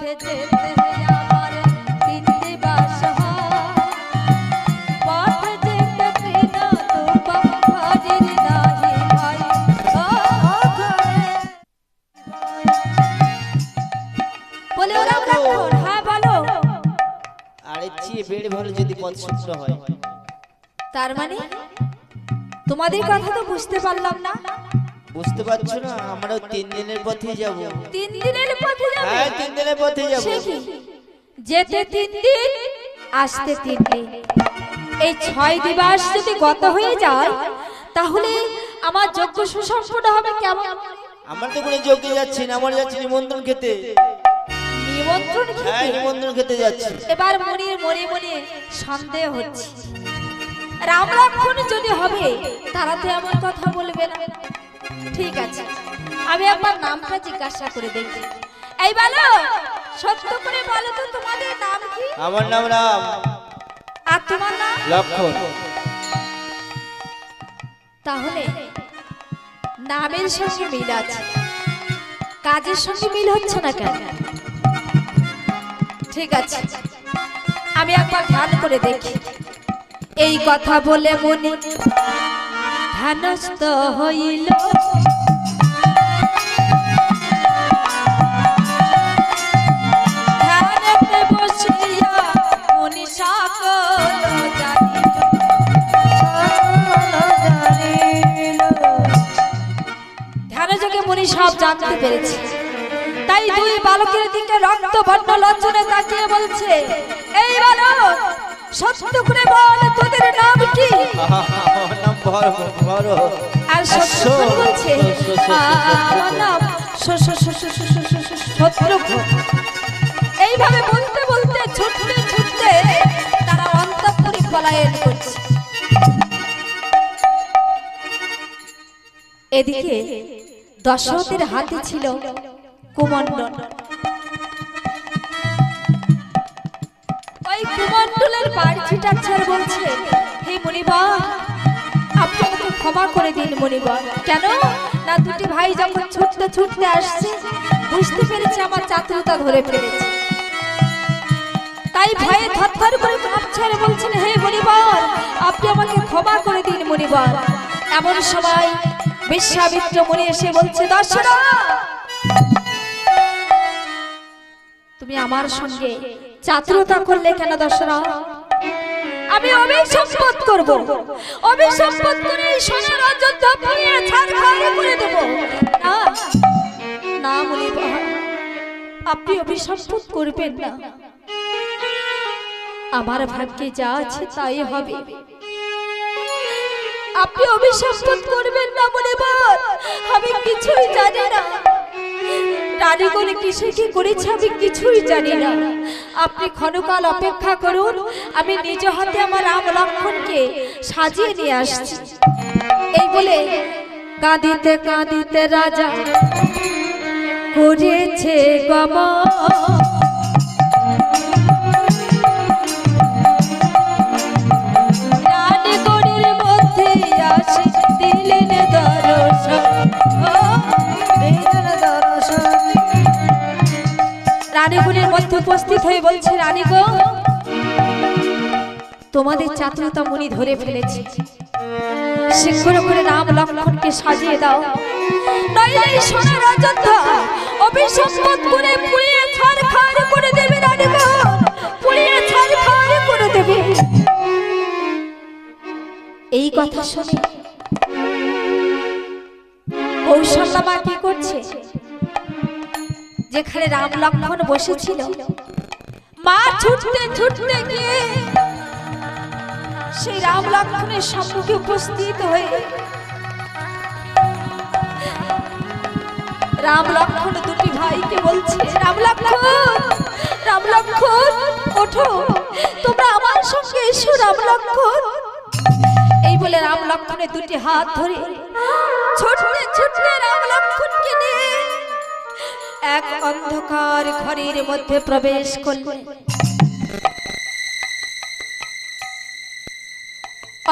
পথে যেতে আমার তিন দিবস পথে যেতে বিনা দুপা হাজির নাহি ভাই বলে ওরা লক্ষণ। হ্যাঁ বলো। আরে চেয়ে বেড়ে ভালো যদি পথ শুদ্ধ হয়। তার মানে তোমাদের কথা তো বুঝতে পারলাম না। বুঝতে পারছো না? আমরাও 3 দিনের পথে যাব। 3 দিনের পথে যাবে? হ্যাঁ 3 দিনের পথে যাব। সে কি যেতে 3 দিন আসতে 3 দিন, এই 6 দিবস যদি গত হয়ে যায় তাহলে আমার যজ্ঞ সুসম্পন্ন হবে কেমন? আমার তো কোনো যোগ্য যাচ্ছি না, আমার যাচ্ছি নিমন্ত্রণ খেতে। নিমন্ত্রণ হ্যাঁ খেতে? নিমন্ত্রণ খেতে যাচ্ছি। এবার মনির মনে মনে সন্দেহ হচ্ছে, রাম লক্ষণ যদি হবে তারা তো এমন কথা বলবে না। ঠিক আছে, আমি একবার নামটা জিজ্ঞাসা করে দেখি। এই বলো, সত্য করে বলো তো তোমাদের নাম কি? আমার নাম রাম। আর তোমার নাম? লক্ষণ। তাহলে নামের সঙ্গে মিল আছে, কাজের সঙ্গে মিল হচ্ছে না কেন? ঠিক আছে, আমি একবার ধ্যান করে দেখি। এই কথা বলে মনে ধ্যানস্থ হইল, ধ্যানেতে বসিয়া মনি সকল জানিল। ধ্যানযোগে মনি সব জানতে পেরেছে, তাই দুই বালকের দিকে রক্ত বর্ণ লজ্জনে তাকিয়ে বলছে, এই বালক সত্য করে বল তোদের নাম কি? আমার নাম ভর। আর সত্য করে বলছে আমার নাম শত্রুঘ্ন। এইভাবে বলতে বলতে ছুটতে ছুটতে তারা অন্তঃপুরে পলায়ন করছে। এদিকে দশরথের হাতে ছিল কুমণ্ডল। ওই কুমণ্ডলের বাড়ি ছিটাচ্ছে আর বলছে, হে মুনিবর আপনি আমাকে ক্ষমা করে দিন মুনিবর। কেন না, দুটি ভাই যখন ছুটতে ছুটতে আসছে বুঝতে পেরেছে আমার চাতুরতা ধরে ফেলেছে, তাই ভয়ে থরথর করে কাঁপছে আর বলছেন, হে মুনিবর আপনি আমাকে ক্ষমা করে দিন মুনিবর। এমন সময় বিশ্বামিত্র মুনি এসে বলছে, দশরথ তুমি আমার সঙ্গে চাতুরতা করলে কেন দশরথ? আমি অভিসম্পদ করব, অভিসম্পদ করে এই সোনার অযোধ্যা পুড়িয়ে ছারখার করে দেব। না না মুনিবর, আপনি অভিসম্পদ করবেন না, আমার ভাগ্যে যা আছে তাই হবে। আপনি অভিসম্পদ করবেন না মুনিবর, আমি কিছুই জানি না, রানী বলে কিসে কি করেছে আমি কিছুই জানি না। আপনি ক্ষণকাল অপেক্ষা করুন, আমি নিজ হাতে আমার রাম লক্ষণকে সাজিয়ে নিয়ে আসছি। এই বলে কাঁদিতে কাঁদিতে রাজা করেছে গমন। রানীগড়ের মধ্যে আসি দিলেন দর্শন, রানীগুলির মধ্যে উপস্থিত হয়ে বলছে, রানী গো তোমাদের চাতুরতা মুনি ধরে ফেলেছে, শীঘ্র করে রাম লক্ষণকে সাজিয়ে দাও, নইলে এই সোনার অযোধ্যা অভিসম্পদ করে পুড়িয়ে ছারখার করে দেবে। রানী গো পুড়িয়ে ছারখার করে দেবে। এই কথা শুনে কৌশল্যা মা কি করছে, যেখানে রাম লক্ষণ বসেছিল মা ছুটতে ছুটতে গিয়ে সেই রাম লক্ষণের সম্মুখে উপস্থিত হয়ে রাম লক্ষণ দুটি ভাইকে বলছে, রাম লক্ষণ ওঠো, তোমরা আমার সঙ্গে এসো রাম লক্ষণ। এই বলে রাম লক্ষণের দুটি হাত ধরে ছুটতে ছুটতে রাম লক্ষণকে নিয়ে এক অন্ধকার ঘরের মধ্যে প্রবেশ করলেন।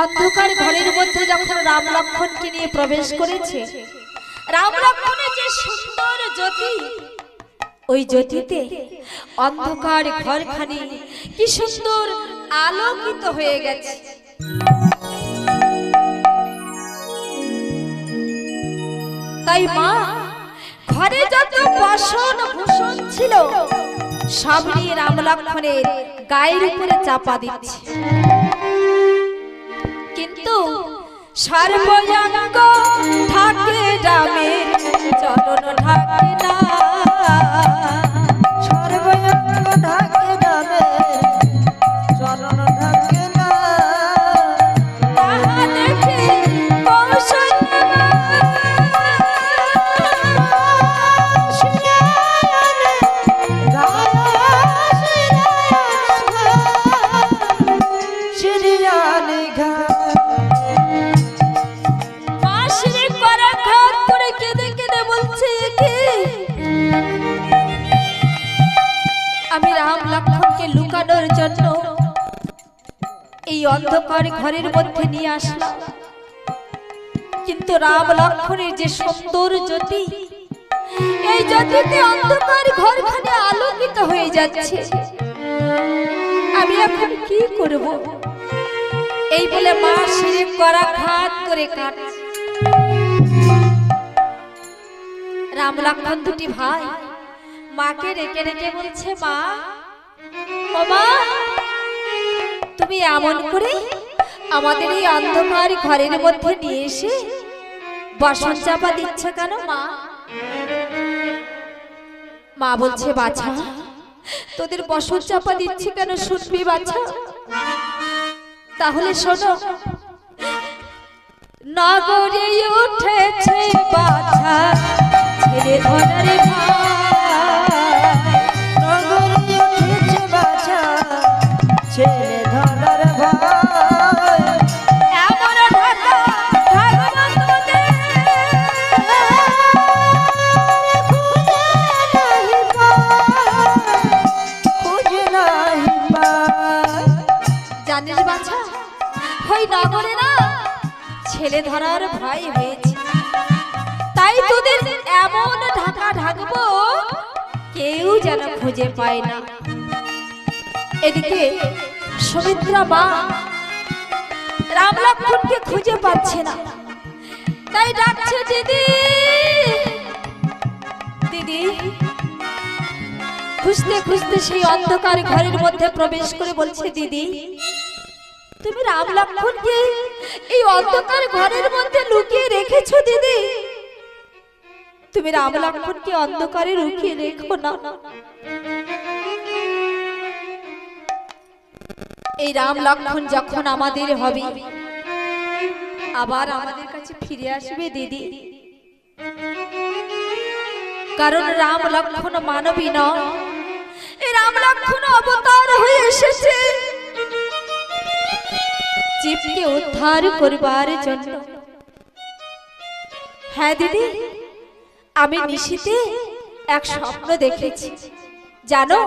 অন্ধকার ঘরের মধ্যে যখন রাম লক্ষণকে নিয়ে প্রবেশ করেছে, রাম লক্ষণের যে সুন্দর জ্যোতি ওই জ্যোতিতে অন্ধকার ঘরখানি কি সুন্দর আলোকিত হয়ে গেছে। তাই মা ঘরে যত বাসন ভূষণ ছিল সব নিয়ে রাম লক্ষ্মণের গায়ের উপরে চাপা দিচ্ছে, কিন্তু সর্বঙ্গ থাকে রামের চরণ ঢাকে না, সর্বঙ্গ ঢাকে রামের চরণ ঢাকে না। তাহা দেখে কৌশল্যা মাসিরে করা ঘাত করে কেঁদে কেঁদে বলছে, কি আমি রাম লক্ষ্মণকে লুকানোর জন্য এই অন্ধকার ঘরের মধ্যে নিয়ে আসলাম, কিন্তু রাম লক্ষ্মণের যে সুন্দর জ্যোতি, এই জ্যোতিতে অন্ধকার ঘরখানে আলোকিত হয়ে যাচ্ছে, আমি এখন কি করব? এই বলে মা শিরে করা ঘাত করে কাটছে। রাম লক্ষ্মণ দুটি ভাই মাকে রেখে রেখে বলছে, মা ও মা, তুমি এমন করে আমাদের এই অন্ধকার ঘরের মধ্যে নিয়ে এসে বাসন চাপা দিচ্ছ কেন মা? মা বলছে, বাছা তোদের বাসন চাপা দিচ্ছি কেন শুনবি বাছা? তাহলে শোনো, নগরে উঠেছে বাছা ছেড়ে ধরার ভাই, নগরে উঠেছে বাছা ছেড়ে ধরার ভাই, এমন ঢাকা ঢাকা তোদের খুঁজে নাহি পাই। জানিস বাছা, ওই নগরে না ছেলে ধরার ভয় হয়েছে, তাই তোদের এমন ঢাকা ঢাকবো কেউ যেন খুঁজে পায় না। এদিকে সুমিত্রা মা রাম লক্ষ্মণকে খুঁজে পাচ্ছে না, তাই ডাকছে, দিদি দিদি। খুঁজতে খুঁজতে সেই অন্ধকার ঘরের মধ্যে প্রবেশ করে বলছে, দিদি তুমি রাম লক্ষ্মণকে এই অন্ধকার ঘরের মধ্যে লুকিয়ে রেখেছো দিদি, তুমি রাম লক্ষ্মণকে অন্ধকারে লুকিয়ে রেখো না। এই রাম লক্ষ্মণ যখন আমাদের হবে, আবার আমাদের কাছে ফিরে আসবে দিদি, কারণ রাম লক্ষ্মণ মানবী নয়, এই রাম লক্ষ্মণ অবতার হয়ে এসেছে জীবকে উদ্ধার করবার জন্য। হ্যাঁ দিদি, আমি নিশীথে এক স্বপ্ন দেখেছি জানো।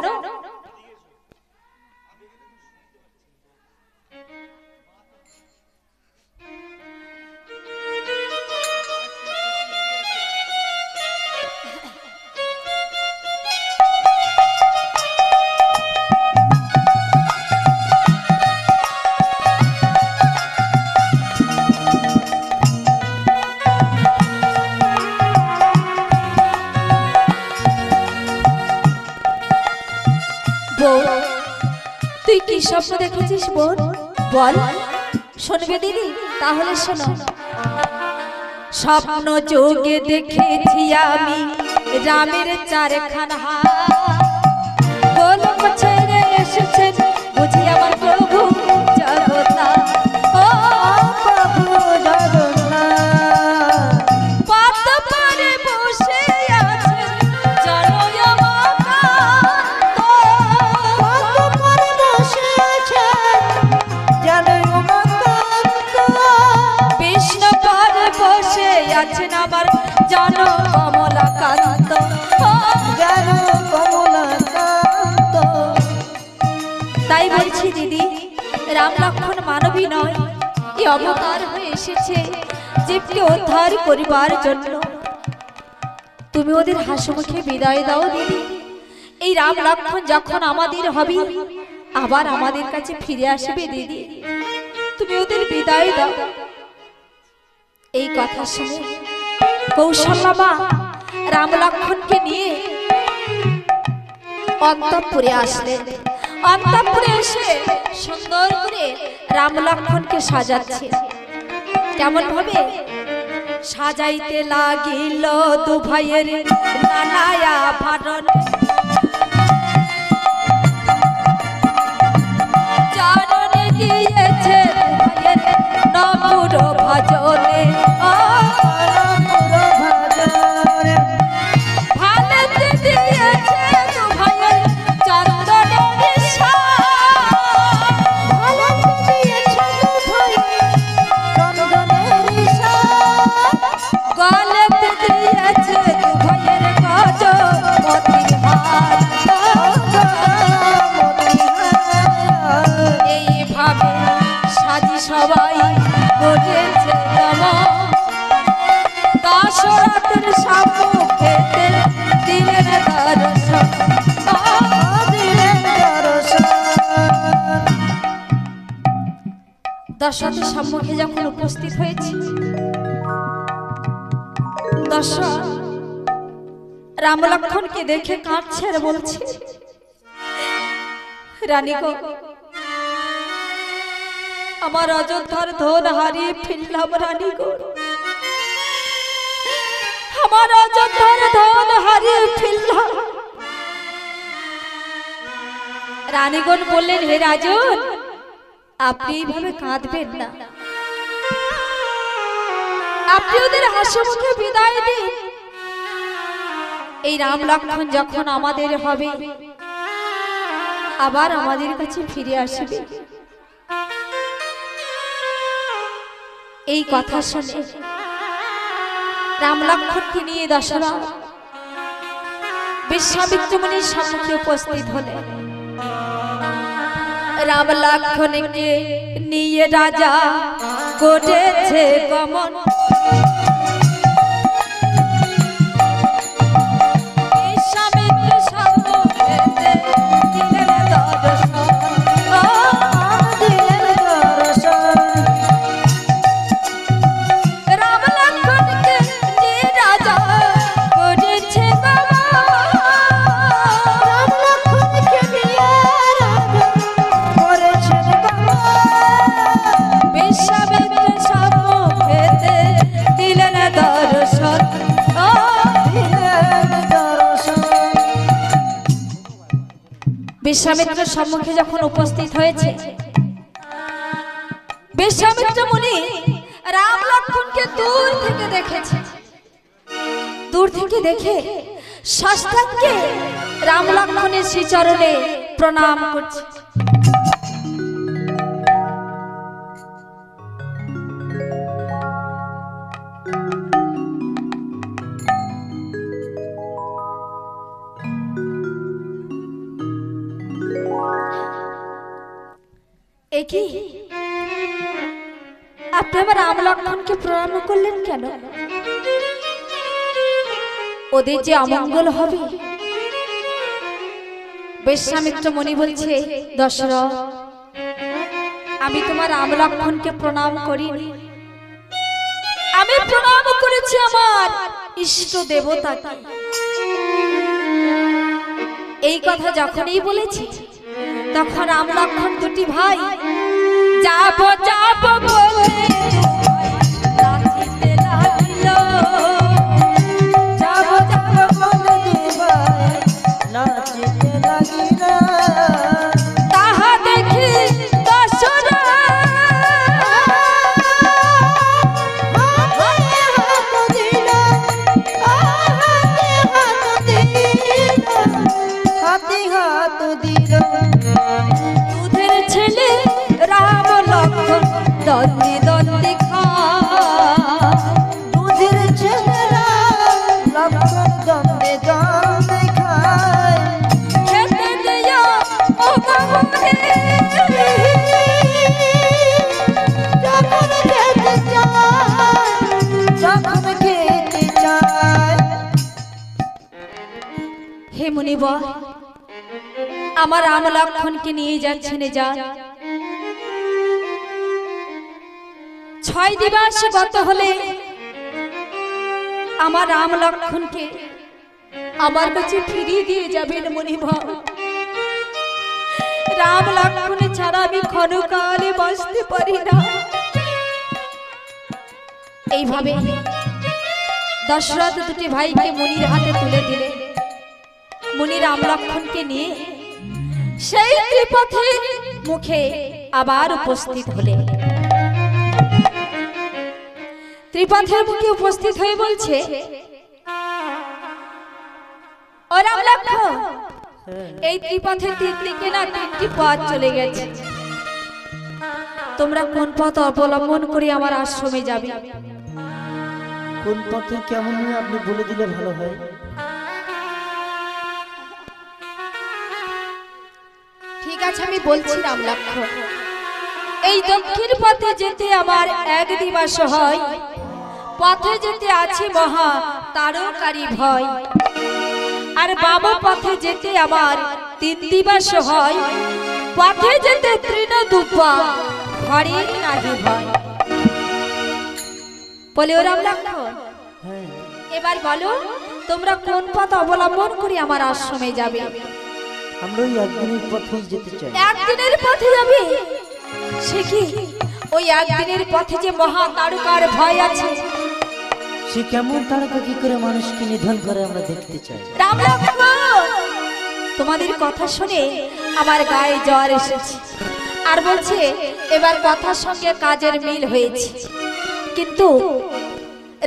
তুই কি স্বপ্ন দেখেছিস বোন? বল, শুনবে দিদি? তাহলে শোনো। স্বপ্ন যোগে দেখেছি আমি রামের চারখানা হাত, গোলক ছেড়ে এসেছেন বুঝি আমার প্রভু জগন্নাথ। ও প্রভু জগন্নাথ, পাত পারে বসে আছেন জনয় মকান্ত, কত করে বসে আছেন জানই উমাকান্ত, বিষ্ণু পারে বসে আছেন আমার জন কমলাকান্ত। যেন কমলাকান্ত। তাই বলছি দিদি, রাম লক্ষ্মণ মানবী নয়, এই অবতার হয়ে এসেছে জীবকে উদ্ধার করিবার জন্য। তুমি ওদের হাসিমুখে বিদায় দাও দিদি, এই রাম লক্ষ্মণ যখন আমাদের হবে আবার আমাদের কাছে ফিরে আসবে দিদি, তুমি ওদের বিদায় দাও। এই কথা শুনে কৌশল্যা মা রাম লক্ষ্মণকে নিয়ে অন্তঃপুরে আসলেন। অন্তঃপুরে এসে সুন্দর করে রাম লক্ষ্মণকে সাজাচ্ছে। কেমন ভাবে সাজাইতে লাগিল দু ভাইয়ের নানায়া ভারত, চারণে দিয়েছে দু ভাইয়ের নমুর ভজনে। ভালেতে দিয়েছে দু ভাইয়ের চন্দনের সাজ, গলেতে দিয়েছে দু ভাইয়ের গজমতি হার। এইভাবে সাজি সবাই করেছে নমন, দশরথের সম্মুখেতে দিলেন দর্শন। দশরথের সম্মুখে যখন উপস্থিত হয়েছে, দশরথ রাম লক্ষ্মণকে দেখে কাঁদছে আর বলছে, রানী গো, আমার অযোধ্যার ধন হারিয়ে ফেললাম রানী গো, আমার অযোধ্যার ধন হারিয়ে ফেললাম। রানীগণ বললেন, হে রাজন, আপনি এইভাবে কাঁদবেন না, আপনি ওদের হাসি মুখে বিদায় দিন। এই রাম লক্ষ্মণ যখন আমাদের হবে আবার আমাদের কাছে ফিরে আসবে। এই কথা শুনে রাম লক্ষ্মণকে নিয়ে দশরথ বিশ্বামিত্র মুনির সম্মুখে উপস্থিত হলেন। রাম লক্ষ্মণকে নিয়ে রাজা করেছে গমন, বিশ্বামিত্র সম্মুখেতে দিলেন দর্শন। রাম লক্ষ্মণকে নিয়ে রাজা করেছে বিশ্বামিত্র সম্মুখেতে দিলেন দর্শন। বিশ্বামিত্র সম্মুখে যখন উপস্থিত হয়েছে, বিশ্বামিত্র মুনি রাম লক্ষ্মণকে দূর থেকে দেখেছে। দূর থেকে দেখে সাষ্টাঙ্গে রাম লক্ষ্মণের শ্রীচরণে প্রণাম করছে। একই আপনি আমার রাম লক্ষ্মণকে প্রণাম করলেন কেন? ওদের যে অমঙ্গল হবে। বিশ্বামিত্র মুনি বলছে, দশরথ, আমি তোমার রাম লক্ষ্মণকে প্রণাম করিনি, আমি প্রণাম করেছি আমার ইষ্ট দেবতাকে। এই কথা যখনই বলেছি তখন রাম লক্ষ্মণ দুটি ভাই যাব যাব বলে নাচিতে লাগিল। যাব যাব বলে দুই ভাই নাচিতে লাগিল। তাহা দেখি দশরথ দুধের ছেলে রাম লক্ষ্মণ দন্দি দন্দি খায়। দুধের ছেলে রাম লক্ষ্মণ দন্দে দন্দে খায়। খেতে দিও ও বাবুরে, যখন খেতে চায়, যখন খেতে চায়। হে মুনিবর, আমার রাম লক্ষণকে নিয়ে যাচ্ছেন যান। 6 দিবস গত হলে আমার রাম লক্ষণকে আমার কাছে ফিরিয়ে দিয়ে যাবেন মণিভাব। রাম লক্ষণ ছাড়া আমি ক্ষণকালে বাঁচতে পারি না। এইভাবে দশরথ দুটি ভাইকে মুনির হাতে তুলে দিলে মুনি রাম লক্ষণকে নিয়ে সেই ত্রিপথের মুখে আবার উপস্থিত হলে ত্রিপথের মুখে উপস্থিত হয়ে বলছে, ও রাম লক্ষণ, এই ত্রিপথের তিন দিকে না 3টি পথ চলে গেছে, তোমরা কোন পথ অবলম্বন করে আমার আশ্রমে যাবে? কোন পথে কেমন আপনি বলে দিলে ভালো হয়। ঠিক আছে, আমি বলছি রাম লক্ষণ। এই দক্ষিণ পথে যেতে আমার 1 দিবস হয়, পথে যেতে আছে মহা তারকারী ভয়। আর বাম পথে যেতে আমার 3 দিবস হয়, পথে যেতে তৃণ দুপা ঘরে নাহি ভয়। বলে, ও রাম লক্ষণ, এবার বলো তোমরা কোন পথ অবলম্বন করে আমার আশ্রমে যাবে? আমরা ওই একদিনের পথেই যেতে চাই। একদিনের পথে যাবে? সে কি, ওই একদিনের পথে যে মহা তারকার ভয় আছে? সে কেমন তারকা কি করে মানুষকে নিধন করে আমরা দেখতে চাই। রাম লক্ষণ, তোমাদের কথা শুনে আমার গায়ে জ্বর এসেছে। আর বলছে এবার কথার সঙ্গে কাজের মিল হয়েছে। কিন্তু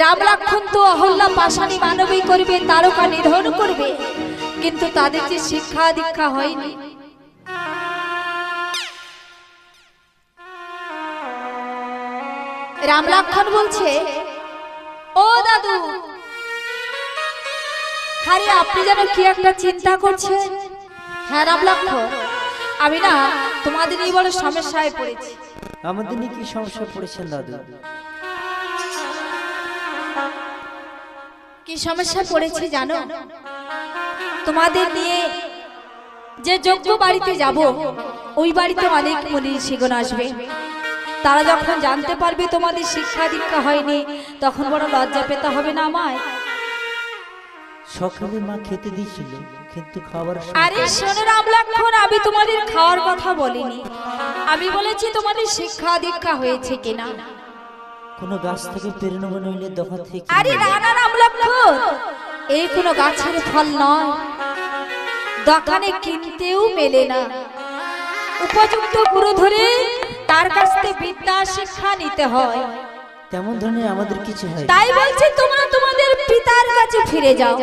রাম লক্ষণ তো অহল্যা পাষাণী মানবী করবে, তারকা নিধন করবে, কিন্তু তাদের যে শিক্ষা দীক্ষা হয়নি। রাম লক্ষণ বলছে, ও দাদু, আরে আপনি যেন কি একটা চিন্তা করছেন। হ্যাঁ রাম লক্ষণ, আমি না তোমাদের এই বড় সমস্যায় পড়েছি। আমাদের নিয়ে কি সমস্যা পড়েছেন দাদু? কি সমস্যা পড়েছে জানো? তোমাদের নিয়ে যে যোগ্য বাড়িতে যাব, ওই বাড়িতে অনেক মুনি ঋষিগণ আসবে। তারা যখন জানতে পারবে তোমাদের শিক্ষা দীক্ষা হয়নি, তখন বড় লজ্জা পেতে হবে না আমায়? সকালে মা খেতে দিয়েছিল, কিন্তু খাবার আরে শোনো রাম লক্ষণ, আমি তোমাদের খাওয়ার কথা বলিনি, আমি বলেছি তোমাদের শিক্ষা দীক্ষা হয়েছে কিনা। কোনো গাছ থেকে পেরে নেবো, নইলে দোকান থেকে। আরে না না রাম লক্ষণ, এই কোনো গাছের ফল নয়, দোকানে কিনতেও মেলে না। উপযুক্ত গুরু ধরে তার কাছ থেকে বিদ্যা শিক্ষা নিতে হয়। তেমন ধরনের আমাদের কিছু হয়। তাই বলছি তোমরা তোমাদের পিতার কাছে ফিরে যাও।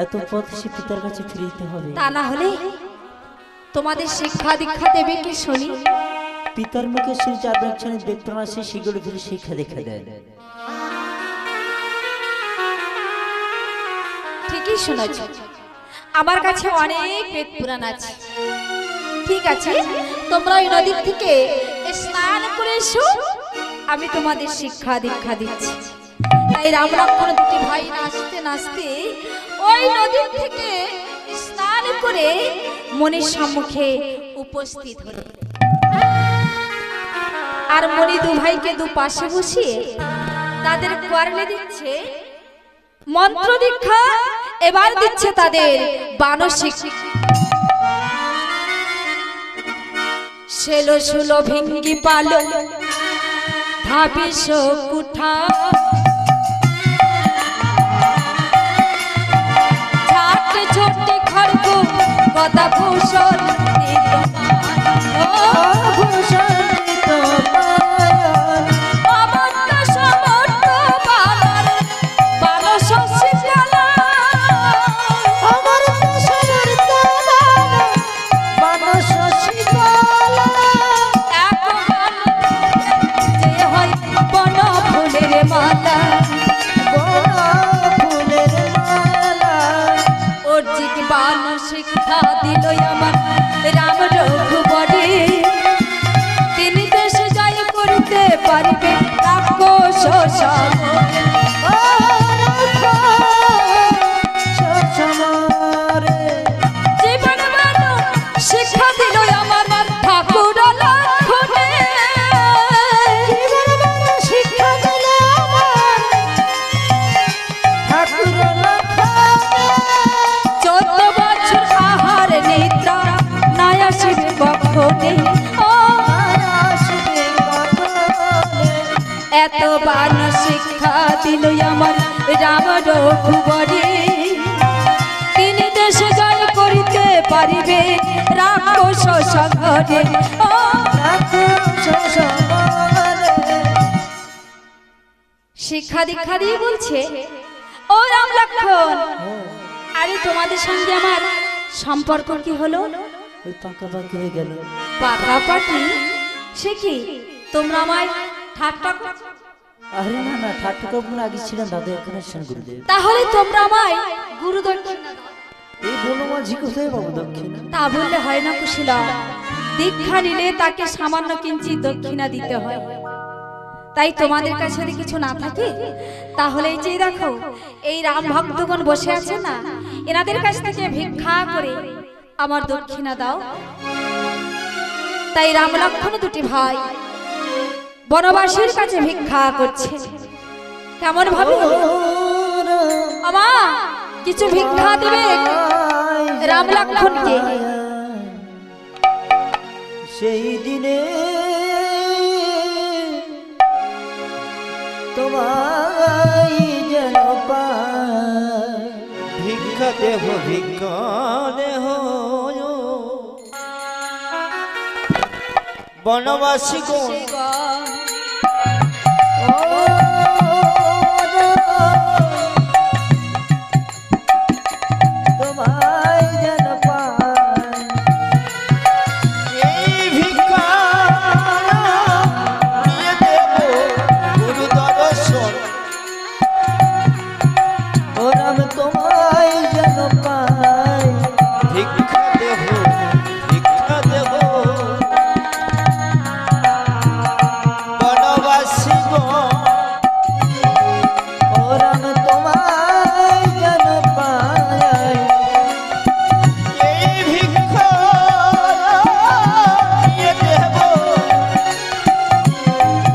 এত পথ সে পিতার কাছে ফিরে যেতে হবে? তা না হলে তোমাদের শিক্ষা দীক্ষা দেবে কি শুনি? পিতার মুখে সেই চাদর ছাড়ে দেখতে না, সে সেগুলো ধরে শিক্ষা দেখা দেয়। ঠিকই শুনেছ, আমার কাছে অনেক বেদ পুরাণ আছে। ঠিক আছে, তোমরা ওই নদীর থেকে স্নান করে এসো, আমি তোমাদের শিক্ষা দীক্ষা দিচ্ছি। তাই রাম লক্ষণ দুটি ভাই নাচতে নাচতে ওই নদীর থেকে স্নান করে মনির সম্মুখে উপস্থিত হল। আর মনি দু ভাইকে দু পাশে বসিয়ে তাদের কর্ণে দিচ্ছে মন্ত্র দীক্ষা, এবার দিচ্ছে তাদের বানসিক। শেলো শুলো ভিঙ্গি পালো ভাবিস কুঠা, ঝাঁকে ছোটে খড়গ গদা ভূষণ শিক্ষা দিল আমার রাম রঘুবরে, তিনি দেশ জয় করতে পারবে রাক্ষস জীবন এত বান শিক্ষা দিল আমার রাম রঘুবরে, তিনি দেশে জয় করিতে পারিবে রাক্ষস সংহরে। ও শিক্ষা দীক্ষা দিয়ে বলছে, ও রাম লক্ষ্মণ, আরে তোমাদের সঙ্গে আমার সম্পর্ক কি হলো? ওই পাকাপাকি হয়ে গেল। পাকাপাকি? সে কি, তোমরা আমায় ঠাট্টা করছো? আরে না না, ঠাট্টা করবো না, আগে ছিলেন দাদা, এখন আসছেন গুরুদেব। তাহলে তোমরা আমায় গুরু দক্ষিণা দাও। এই বনমাঝি কোথায় পাবো দক্ষিণা? তা বললে হয় না কুশীলা, দীক্ষা নিলে তাকে সামান্য কিঞ্চিত দক্ষিণা দিতে হয়। তাই তোমাদের কাছে যদি কিছু না থাকে তাহলে এই যে দেখো এই রাম ভক্তগণ বসে আছে না, এনাদের কাছ থেকে ভিক্ষা করে আমার দক্ষিণা দাও। তাই রাম লক্ষ্মণ দুটি ভাই বনবাসীর কাছে ভিক্ষা করছে। কেমন ভাবে আমা কিছু ভিক্ষা দেবে রাম লক্ষ্মণকে? সেই দিনে তোমায় যেন পাই, ভিক্ষা দেহ ভিক্ষা দেহ বনবাসী গণ তোমায় যেন পাই, এই ভিক্ষা নিয়ে দেব গুরু দর্শন। ও রাম তোমায় যেন পাই, ভিক্ষা দেব ভিক্ষা দেব বনবাসী গণ ও রাম তোমায় যেন পাই, এই ভিক্ষা নিয়ে দেব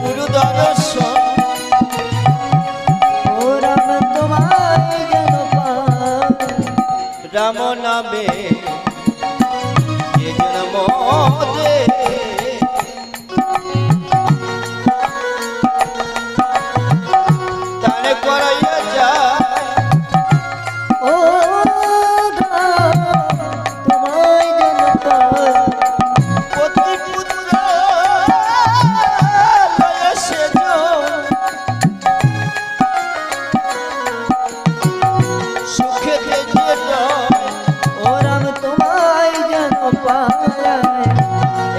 গুরু দর্শন। ও রাম তোমায় যেন পাই, রাম নামে যে জন্ম দে তারে করাইয়া যায় ও রাম তোমায় যেন পাই, পতি পুত্র লয়ে সেজন সুখেতে যে যায় ও রাম তোমায় যেন পাই,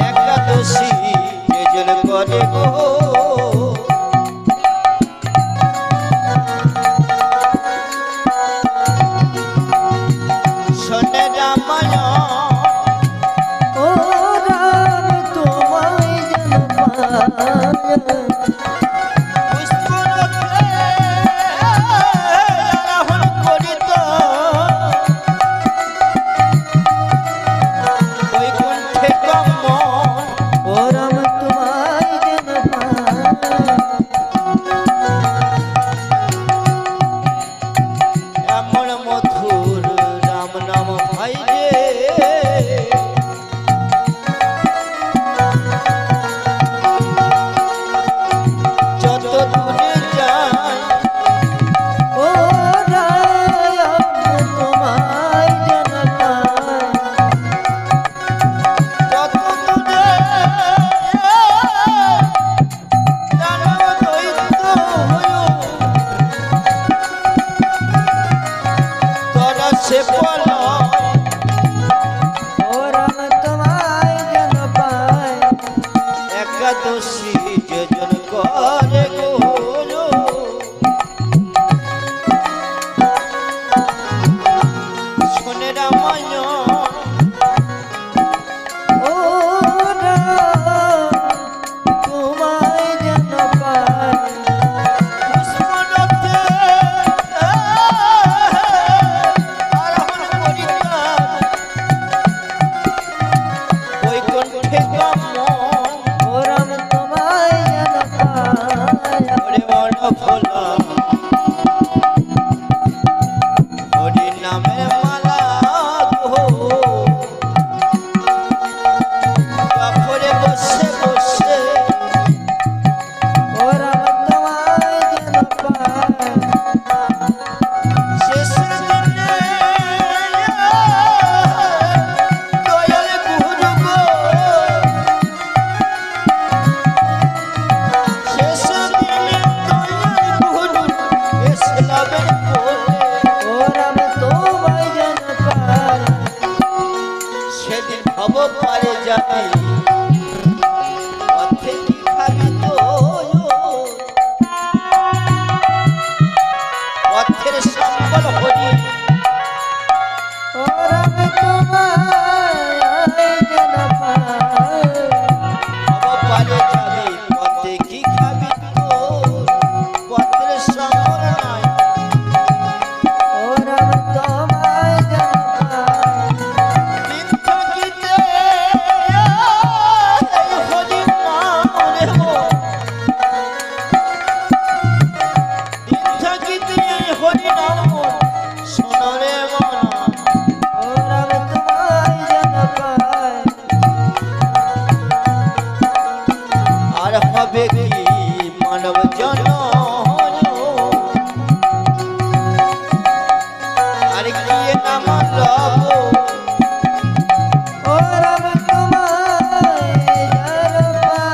একাদশী যেজন করে গো শোনে রামায়ণ ও রাম তোমায় যেন পাই, পুষ্পরথে আরোহণ করিত বৈকুণ্ঠে গমন। ও রাম তোমায় যেন পাই, আর কি নাম লব ও রাম তোমায় যেন পাই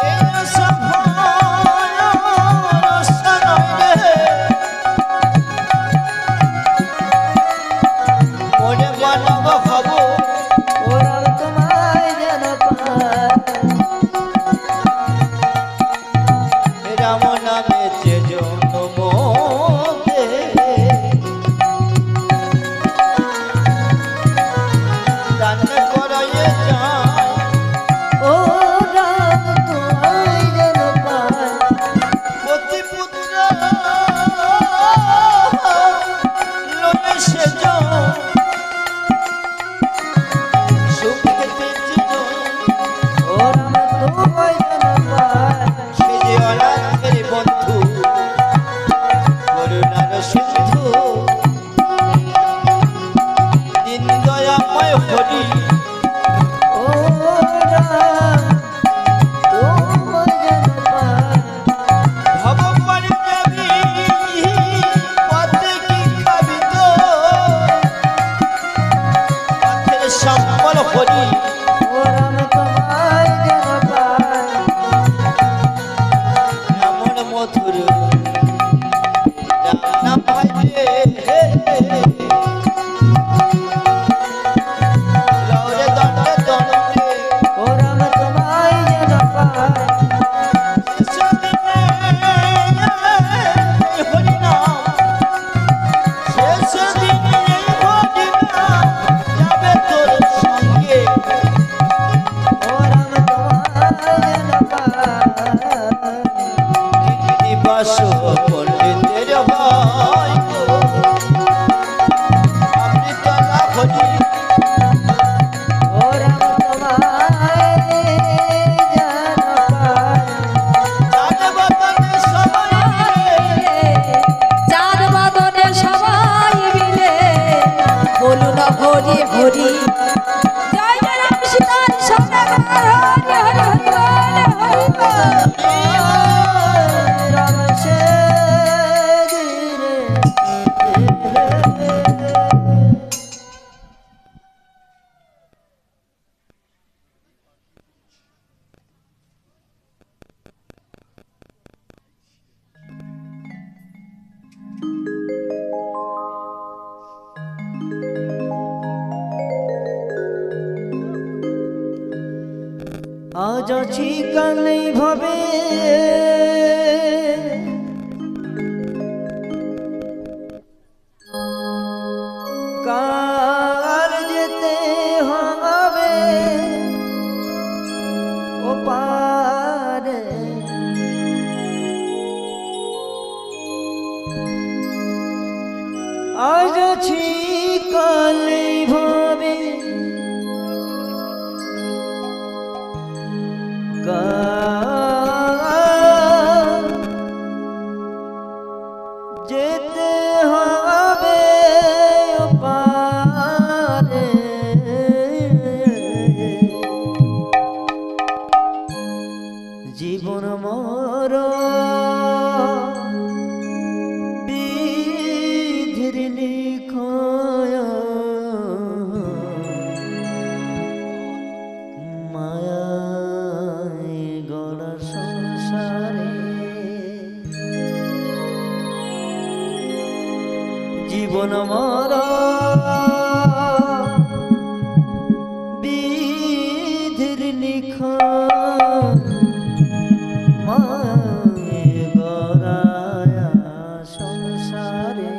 এই সফল সনরে মনে মানব ভাব ও রাম তোমায় যেন পাই রাম নামে যে জন্ম দান করাইয়ে যায় ও রাম তোমায় যেন পাই পতি পুত্র লোকে সেজ সুখেতে জীবন ও রাম তোমায় যেন পাই সে যে অনাথের বন্ধু করুণার সিন্ধু দিন দয়াময় হরি ও রাম তোমায় যেন পাই ভব পারি যাবি পথে কি খাবি তো পথের সম্বল হরি ও রাম তোমায় যেন পাই এমন মধুর রান্না পাইলে লৌরে দণ্ডে দণ্ডে ও রাম তোমায় যেন পাই ও রাম তোমায় যেন পাই পণ্ডিতের ভাই অমৃত লাভ ও রাম তোমায় যেন পাই চার বাদনে সবাই মিলে বলুন হরি হরি জয় জয় রাম সীতার সদাগর হরি হরি হরি বল, হরি বল। রাম সে আজ আছি কাল নেই ভাবে কাল যেতে হবে ও পারে আজ আছি কাল নেই ভাবে যেতে হবে পারে জীবন মর বিধির লিখয় মায়ায় গড়া সংসারে জীবন মর বিধির লিখন মায়ায় গড়া সংসারে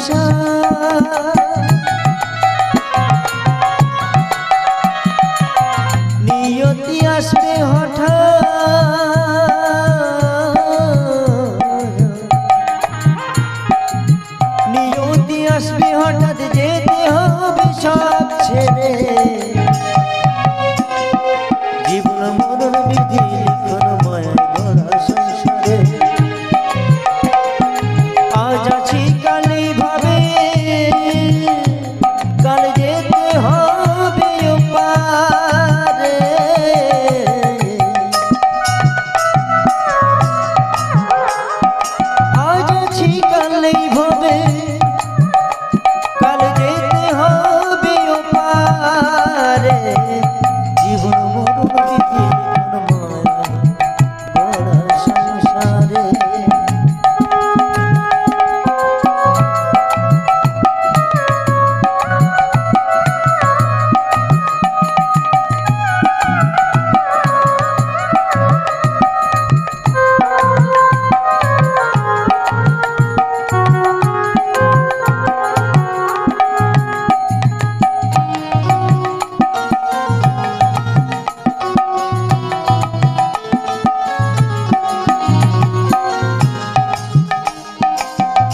সংসার নিয়তি আসবে হঠাৎ নিয়তি আসবে হঠাৎ যেতে হবে সব ছেড়ে জীবন মরণ বিধি লিখন মায়া গড়া সংসারে আজ আছি কালি ভাবে কাল যেতে হবে ওপারে আজ আছি কালি ভাবে কাল যেতে হবে ওপারে জীবন মরণ বিধি লিখন মায়া গড়া সংসারে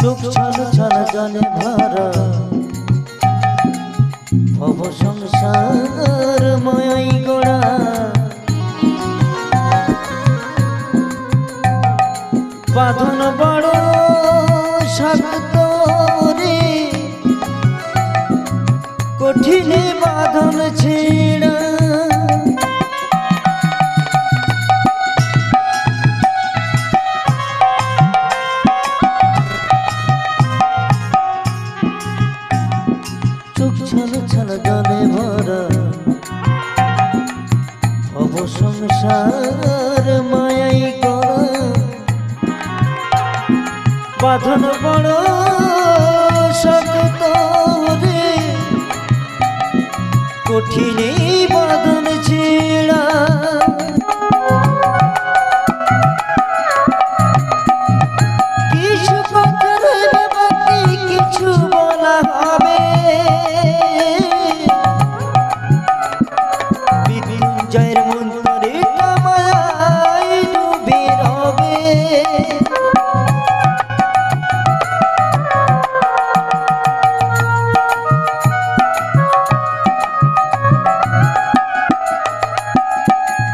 চোখ ছানা ছানা জলে ভরা ভব সংসার মায়াই গোড়া বাঁধন বড় শক্ত রে কঠিনে বাঁধন ছেড়া চোখ ছানা ছানা জলে ভরা ভব সংসার মায়াই গড়া বাঁধন বড় শক্ত রে কঠিনে বাঁধন ছেড়া কিছু কথা রইবে বাকি কিছু বলা হবে মৃত্যুঞ্জয়ের মন্ত্রে মায়ায় ডুবে রবে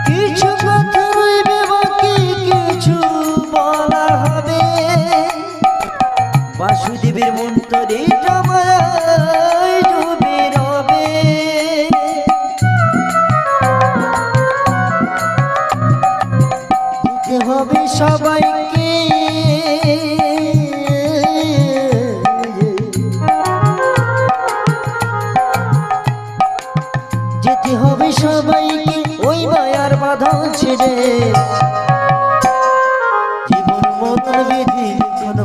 কিছু কথা রইবে বাকি কিছু বলা হবে বাসুদেবের মন্ত্রে মায়ায় ডুবে রবে দিতে হবে সবাইকে যেতে হবে সবাইকে ওই মায়ার বাধা ছেড়ে জীবন মরণ বিধি লিখন